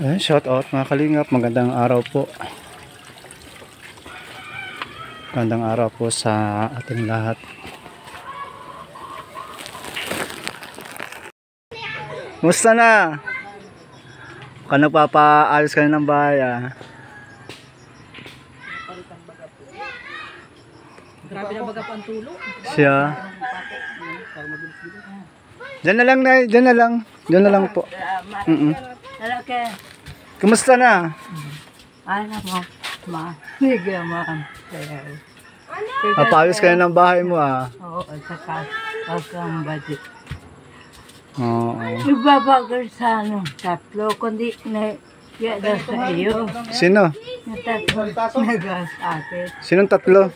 Ayan, shout out mga kalingap, magandang araw po. Magandang araw po sa ating lahat. Musta na? Baka nagpapaalis ka na ng bahay ah. Grabe na baga po ang tulo. Siya. Diyan na lang, Nay. Diyan na lang. Diyan na lang po. Kumusta na? Ano mo? Sige man. Papaalis ka na ng bahay mo ah. Oo, saka ang budget. Oo. Nagbabagal sa tatlo, kundi na yada sa iyo. Sino? Na tatlo nag-asate. Sinong tatlo?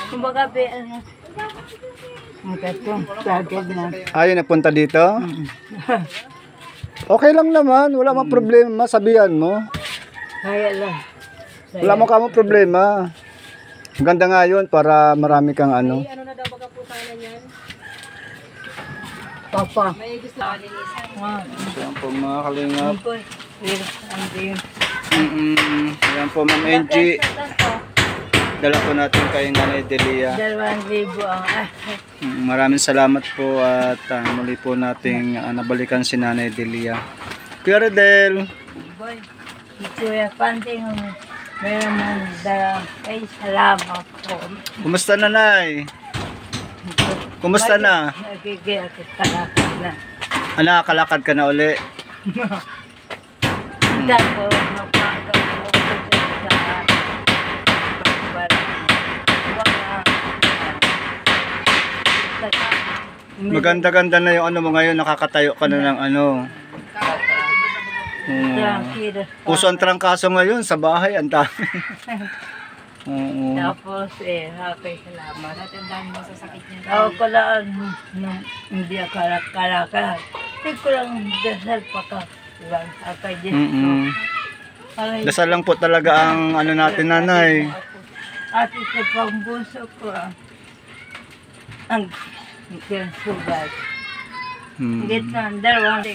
Kumbaga, ang tatlo, sagad na. Ayaw nagpunta dito? Okay lang naman. Wala mang problema. Sabihan mo. Kaya lang. Wala mo ka mo problema. Ganda nga yun para marami kang ano. Ano na daw baga po sana niyan? Papa. May gusto ka linisan. Ayan po mga kalingap. Ang Ayan po Ma'am Angie. Dala po natin kay Nanay Delia. 2,000 ang Maraming salamat po at muli po nating nabalikan si Nanay Delia. Kuya Redel. boy. Ito yung panting meron man dala. Ay, salamat po. Kumusta na, Nay? Kumusta na? Nagigilakit talakad na. Nakakalakad ka na uli. Dako, napagaw ko sa Maganda-ganda na yung ano mo ngayon. Nakakatayo ka na ng ano. Puso ang trangkaso ngayon sa bahay. Ang dami. Oo. Tapos happy salamat. Natandaan mo sa sakit niya. Ako pala nung hindi akalak-kalakad. Hindi ko lang dasal pa ka. Diba? Akay din. Dasal lang po talaga ang ano natin, Nanay. At ito pang buso ko. Ang sugat. Dito ang dalawang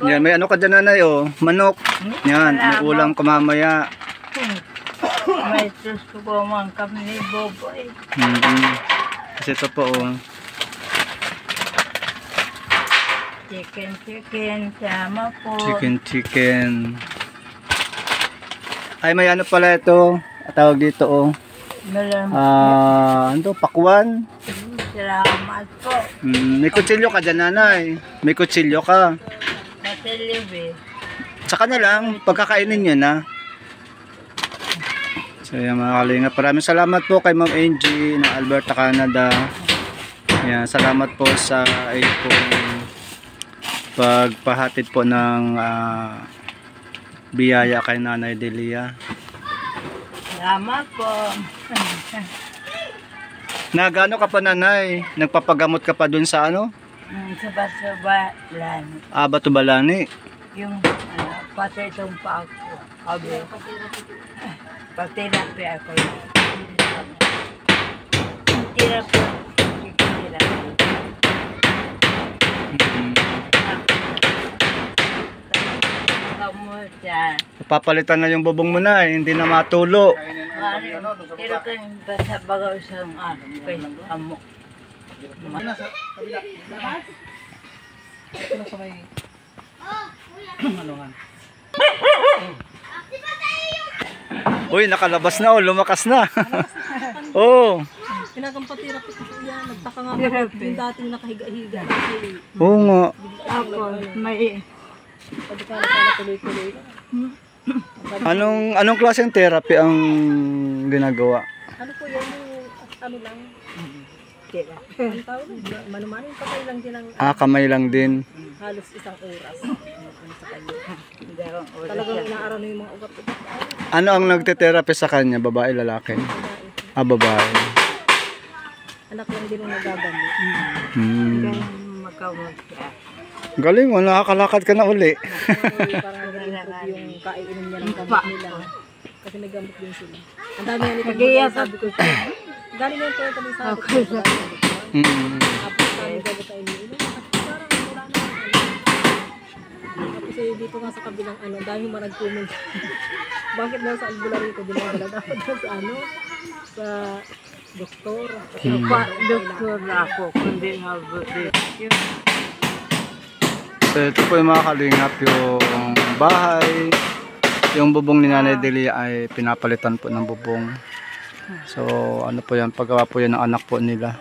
Yan, may ano ka dyan, Nanay, oh. Manok. Yan, may ulam ka mamaya. May susko po man kami ni Boboy. Kasi ito po, oh. Chicken, sama po. Chicken. Ay, may ano pala ito. Tawag dito, oh. Ano to? Pakwan. Salamat po. May kutsilyo ka dyan, Nanay. May kutsilyo ka. Matilibi. Saka na lang, pagkakainin nyo na. So yan mga kalingap, maraming salamat po kay Ma'am Angie ng Alberta, Canada. Yan, salamat po sa pong pagpahatid po ng biyaya kay Nanay Delia. Salamat po. Nagano ka pa, Nanay? Nagpapagamot ka pa dun sa ano? Suba-suba-lan. Batubalani. Yung pati itong pa ako. Pag-therapy ako. Therapy. Kamot yan. Papalitan na yung bubong mo na, hindi na matulo. Pero kan basa bagaw sa amok. Uy, nakalabas na, oh, lumakas na. Oh. Pinagampatira po yan. Nagtaka nga ako yung dating nakahiga-higa. Oo nga. Ako, may Pagkakala tuloy-tuloy. Anong klaseng therapy ang ginagawa? Ano po yan? Ano lang? tira. Ang tawag, manumano yung patay lang din ang Kamay lang din. halos isang oras. Ano sa kanya. Dalawang oras Talagang yan. inaaraw na yung mga ugat-ugat. Ano ang nagte-therapy sa kanya? Babae, lalaki? Babae. Anak lang din ang nagagamit. Hanggang magkawag siya. Galing mo, nakakalakad ka na uli. Parang nag-improve yung kaiinom niya ng gamot nila. Kasi may gamot din sila. Ang dami yan Nag-iyak ito. Sabi ko, galing na yung kaya kami sabi ko. Tapos kami gamot ay iniinom. Parang wala na. Tapos dito nga sa kabilang ano, dami mo nag-comment. Bakit daw sa albularyo ko dinadala dapat daw sa ano? Sa doktor. Doktor ako, kundi habuti. So ito po yung mga kalingap, yung bahay, yung bubong ni Nanay Delia ay pinapalitan po ng bubong. So ano po yan, paggawa po yan ng anak po nila.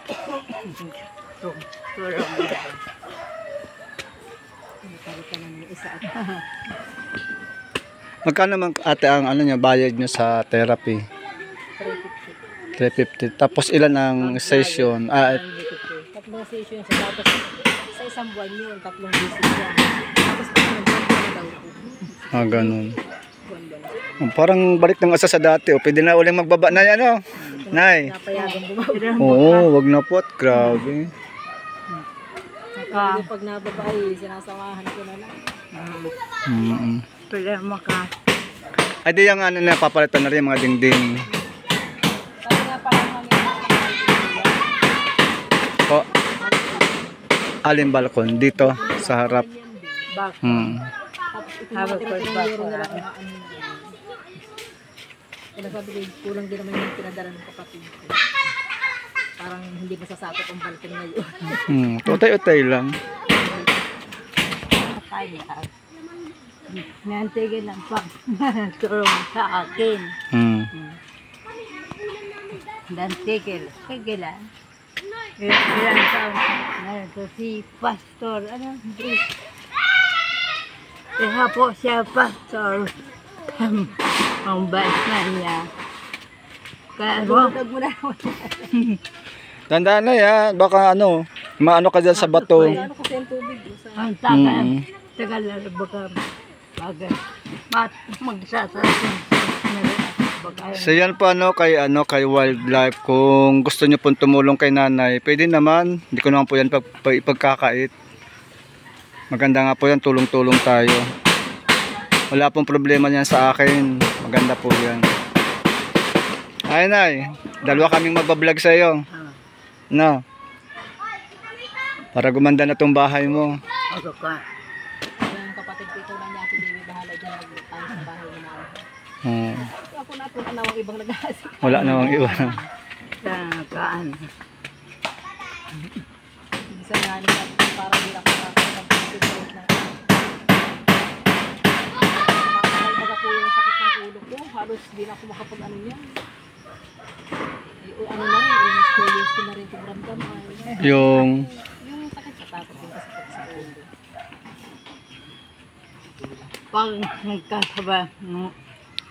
Magkano man ate ang ano niya, bayad niyo sa therapy? 350. Tapos ilan ang session? Tatlong session siya. Tapos sa isang buwan yun, tatlong visit siya. Tapos nag-buwan na daw po. Ganun. Parang balik ng asa sa dati. O, pwede na uling magbaba na yan, o. Nay. Napayagang bumaba. Oo, wag na po at grabe. Kaya pag nababae, sinasamahan ko na lang. Pwede maka. Ay, di yung ano na, papalitan na rin yung mga dingding. Kaya nga parang O, alin balkon? Dito, sa harap. Bak. tapos ito Habang natin pwede yung euro ba- nila kung ano. Kaya sabi ko, kulang din naman yung pinadala ng kapatid ko. Parang hindi masasakot ang balkon na yun. Utay-utay lang. Kaya. Nantigil ang pagtulong sa akin. Nantigil. Tigilan. Ilang taon na ito si Pastor. Ano? Iha po siya Pastor. Ang bait na niya. Kaya Huwag mo na. Tandaan na yan. Baka ano, maano ka dyan sa bato. Ano kasi yung tubig? ang tagal. Tagal na baka magsasasin. So yan po kay wildlife. Kung gusto nyo pong tumulong kay nanay, pwede naman. Hindi ko naman po yan ipagkakait. Maganda nga po yan, tulong-tulong tayo. Wala pong problema niyan sa akin. Maganda po yan. Ay nay, dalawa kaming magbablog sa iyo. No. Para gumanda na tong bahay mo. Ako ka. Yung kapatid ko, ikaw lang niya, si Baby, bahala dyan. Tayo sa bahay ni Mama. Ako na po, anawang ibang nag-aasik. Wala namang iba. Kaan. Isa nga nila, parang hindi ako nakakapag-ibig na. Makakalimutan ako yung sakit ng ulo ko. Halos hindi na ako makapag-ano niya. Ano na rin, almost 2 years ko na rin kumramdam. Yung sakit sa tapos yung sakit sa ulo. Pag nagkasaba,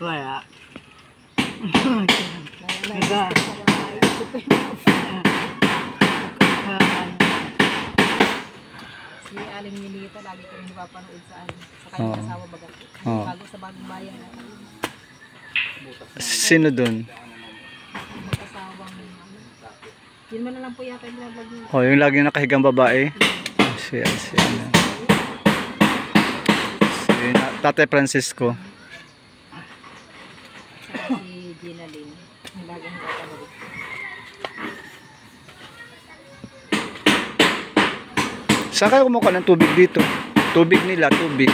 wala. Naga. Si Aling Milita, lagi ko rin napapanood sa kanyang asawa baga. Bago sa bagong bayan. sino dun? Mag-asawang yun man na lang po yata yung vlog niya. Oh, yung laging nakahigang babae. Si Tatay Francisco. Si Gina Lynn. Yung laging napapanood. Saan kayo kumuha ng tubig dito? Tubig nila, tubig.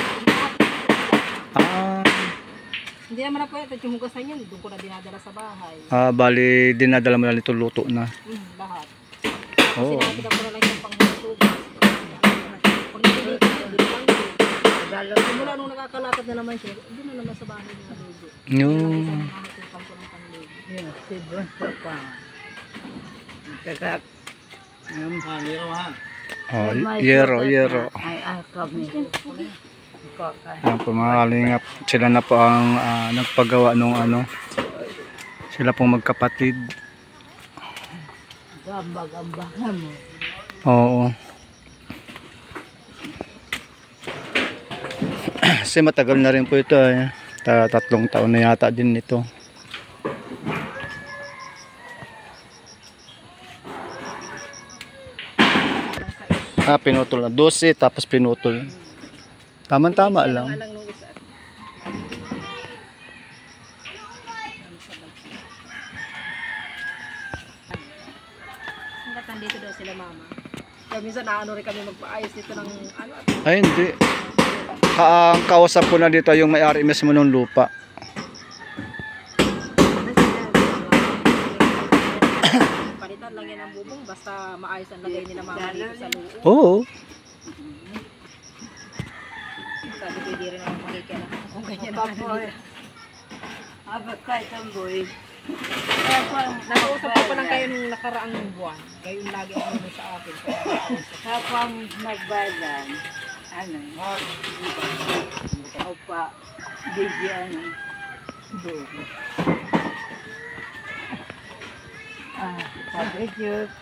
Hindi naman na po ito, yung hugasan yun, doon ko na dinadala sa bahay. Bali, dinadala mo na nito, luto na. Lahat. Oo. Sinapit ako na lang yung panghugas. Pag nililigo ko, doon lang yun. Simula nung nakakalatad na naman siya, doon na naman sa bahay niya naligo. Yung... Nakakatupan ko ng panligo. Yun, si Bonso pa. Kakat. Oh, yero. Ay, kami. Yan po mga kalingap. Sila na po ang nagpagawa nung ano. Sila pong magkapatid. Gambag-ambagan mo. Oo. Kasi matagal na rin po ito. 3 taon na yata din ito. Pinutol na. 12 tapos pinutol. Tama-tama lang. Hanggat nandito daw sila mama. Kaya minsan naano rin kami magpaayos dito ng ano. Ay, hindi. ang kausap ko na dito yung may-ari mismo ng lupa. Palitan lang yan ang bubong, basta maayos ang lagay nila mama dito sa loob. Oo. Sabi ko, hindi rin ako makikita kung ganyan naman nila. Abot ka isang boy. Nakausap ko pa lang kayo nung nakaraang buwan. Kayo yung lagi ang ano sa akin. Kapag magbalan, ano, o pa, bigyan ng buko. Sabi Diyos.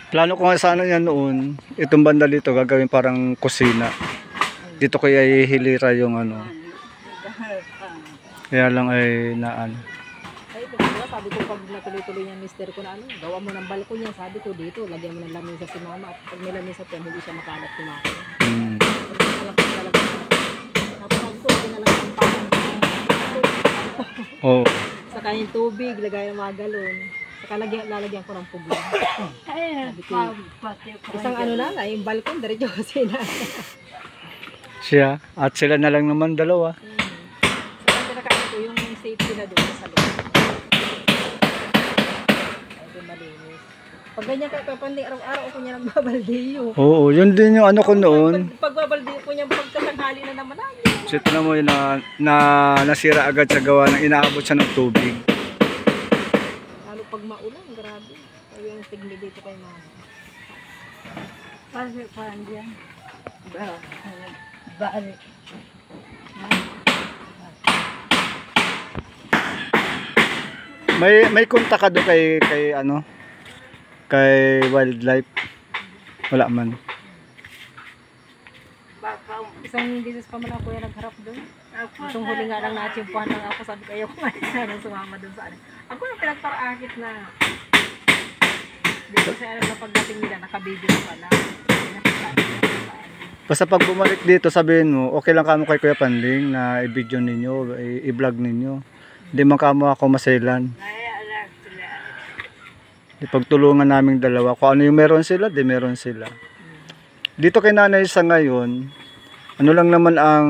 Plano ko nga sana yan noon, itong banda dito gagawin parang kusina. Dito ko ihilira yung ano. Kaya lang ay naan. Ay, ito diba, sabi ko pag natuloy-tuloy niya mister ko na ano, gawa mo ng balkon niya, sabi ko dito, lagyan mo ng lamesa si mama at pag may lamesa po, hindi siya makalat kumain. Hmm. Tapos sabi ko, lagyan na lang ang parang Oh. saka yung tubig, lagay ng mga galon. Saka lalagyan ko ng puglan. Ay, pati ko. Isang ano na, yung balkon, diretso kasi na. Siya at sila na lang naman dalawa. Saka pinakain ko yung safety na doon sa loob. Ay, malinis. Pag ganyan ka, papandi, araw-araw ko niya nagbabaldiyo. Oo, yun din yung ano ko noon. Pagbabaldiyo ko niya, pagkatanghali na naman, So ito na mo yun na nasira agad sa gawa ng inaabot siya ng tubig. lalo pag maulan, grabe. Kaya yung tigli dito kay mama. Pati pa dyan. Balik. May kontak ka doon kay ano? Kay wildlife. Wala man. Baka, Isang beses pa man ako yung nagharap doon. Itong huli nga lang natsimpuhan lang ako, sabi ko, ayaw ko nga sumama doon sa ano. Ako yung pinagparaakit na. Hindi ko siya alam na pagdating nila, nakabidyo na pala. Basta pag bumalik dito, sabihin mo, okay lang kamo kay Kuya Panding na i-video ninyo, i-vlog ninyo. Hindi man kamo ako masailan. ay alam sila. Ipagtulungan naming dalawa. Kung ano yung meron sila, di meron sila. Dito kay nanay sa ngayon, ano lang naman ang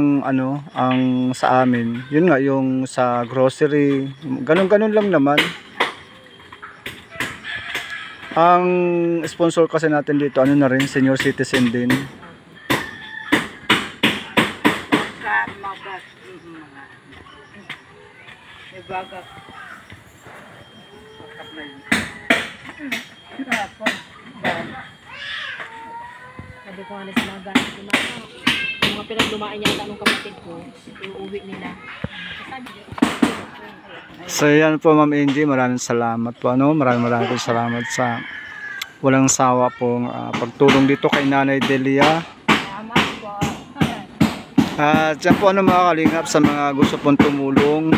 sa amin. Yun nga yung sa grocery, ganun-ganun lang naman. Ang sponsor kasi natin dito, ano na rin, senior citizen din. Sa magat, mga. Ibagat. Tapos, Sabi ko nga na sila ganit ni mama. Yung mga pinaglumaan niya anong kapatid ko, iuwi nila. Sabi niya, So yan po Ma'am Angie, maraming salamat po. Maraming salamat sa walang sawa pong pagtulong dito kay Nanay Delia. tama po. At yan po mga kalingap sa mga gusto pong tumulong.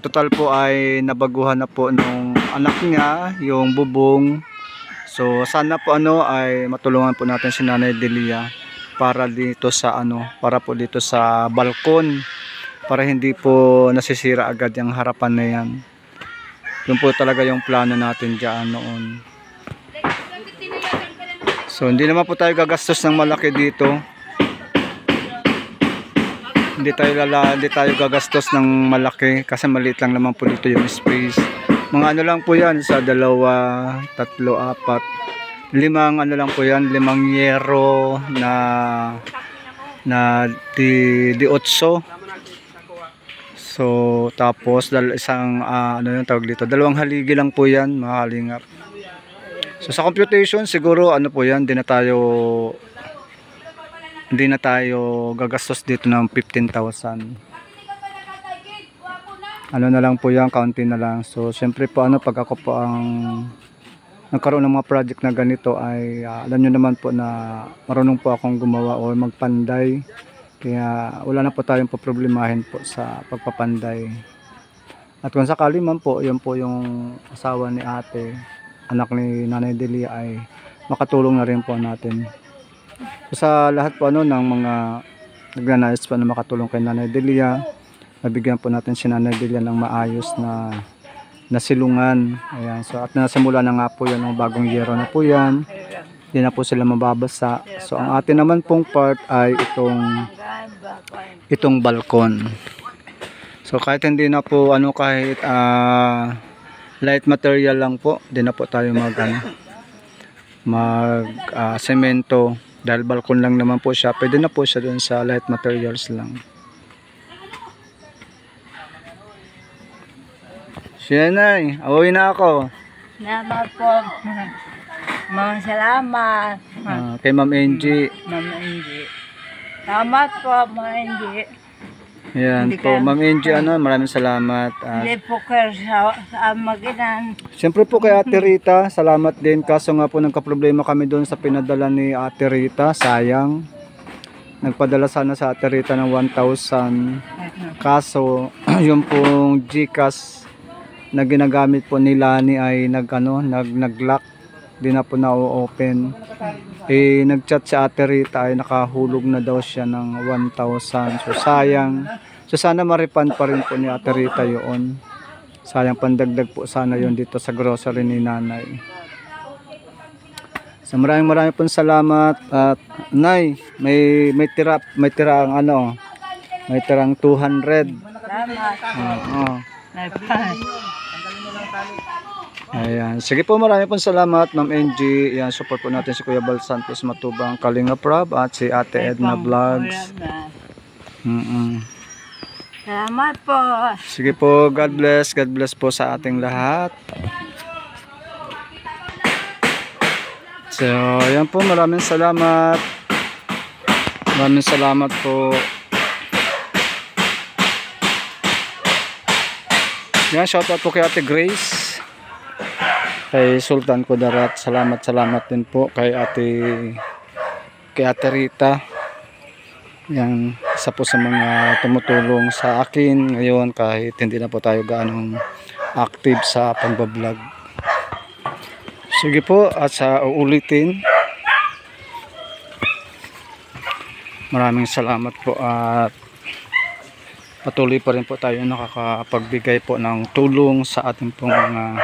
Total po ay nabaguhan na po nung anak niya, yung bubong. So sana po ay matulungan po natin si Nanay Delia para dito sa para po dito sa balkon, para hindi po nasisira agad yung harapan na yan. Yun po talaga yung plano natin diyan noon. So hindi naman po tayo gagastos ng malaki dito. Hindi tayo gagastos ng malaki kasi maliit lang naman po dito yung space. Mga ano lang po yan sa 2, 3, 4, 5 lang po yan, 5 yero na di 8. So tapos isang yung tawag dito, 2 haligi lang po yan mga kalingap. So sa computation siguro po yan, hindi na tayo gagastos dito ng 15,000. Na lang po yan, kaunti na lang. So syempre po pag ako po ang nagkaroon ng mga project na ganito ay alam nyo naman po na marunong po akong gumawa o magpanday. Kaya wala na po tayong problemahin po sa pagpapanday. At kung sakali man po, yun po yung asawa ni ate, anak ni Nanay Delia, ay makatulong na rin po natin. Sa lahat po ng mga nagnanais pa na makatulong kay Nanay Delia, nabigyan po natin si Nanay Delia ng maayos na silungan. Ayan. So at nasimula na nga po yan ng bagong yero na po yan. Hindi na po sila mababasa. So ang atin naman pong part ay itong balkon. So kahit hindi na po kahit light material lang po, hindi na po tayo semento. Dahil balkon lang naman po siya, pwede na po siya dun sa light materials lang. Siya na away na ako. Salamat po. Mga salamat. Kay Ma'am Angie. Ma'am Angie. Salamat po, Ma'am Angie. Yan Hindi po, ka- Ma'am Angie, maraming salamat. Hindi po kayo sa maginan. Siyempre po kay Ate Rita, salamat din. Kaso nga po nagka-problema kami doon sa pinadala ni Ate Rita, sayang. Nagpadala sana sa Ate Rita ng 1,000. Kaso, yung pong GCash na ginagamit po ni Lani ay nag-lock. Di na po na-open. Nag-chat si Ate Rita ay nakahulog na daw siya ng 1,000. So sayang. So sana ma-refund pa rin po ni Ate Rita yun. Sayang, pandagdag po sana yun dito sa grocery ni Nanay. So maraming pong salamat. At Nay, may tirang may tirang 200. Salamat. Ayan. Sige po, marami pong salamat, Ma'am Angie. Ayan, support po natin si Kuya Bal Santos Matubang, Kalinga Prab, at si Ate Edna Vlogs. Salamat po. Sige po, God bless po sa ating lahat. So, ayan po, maraming salamat. Maraming salamat po. Yan, shoutout po kay Ate Grace, kay Sultan Kudarat. Salamat din po kay Ate Rita. Yan, isa po sa mga tumutulong sa akin ngayon kahit hindi na po tayo gaanong active sa pagbablog. Sige po, at sa uulitin, maraming salamat po at patuloy pa rin po tayo nakakapagbigay po ng tulong sa ating pong mga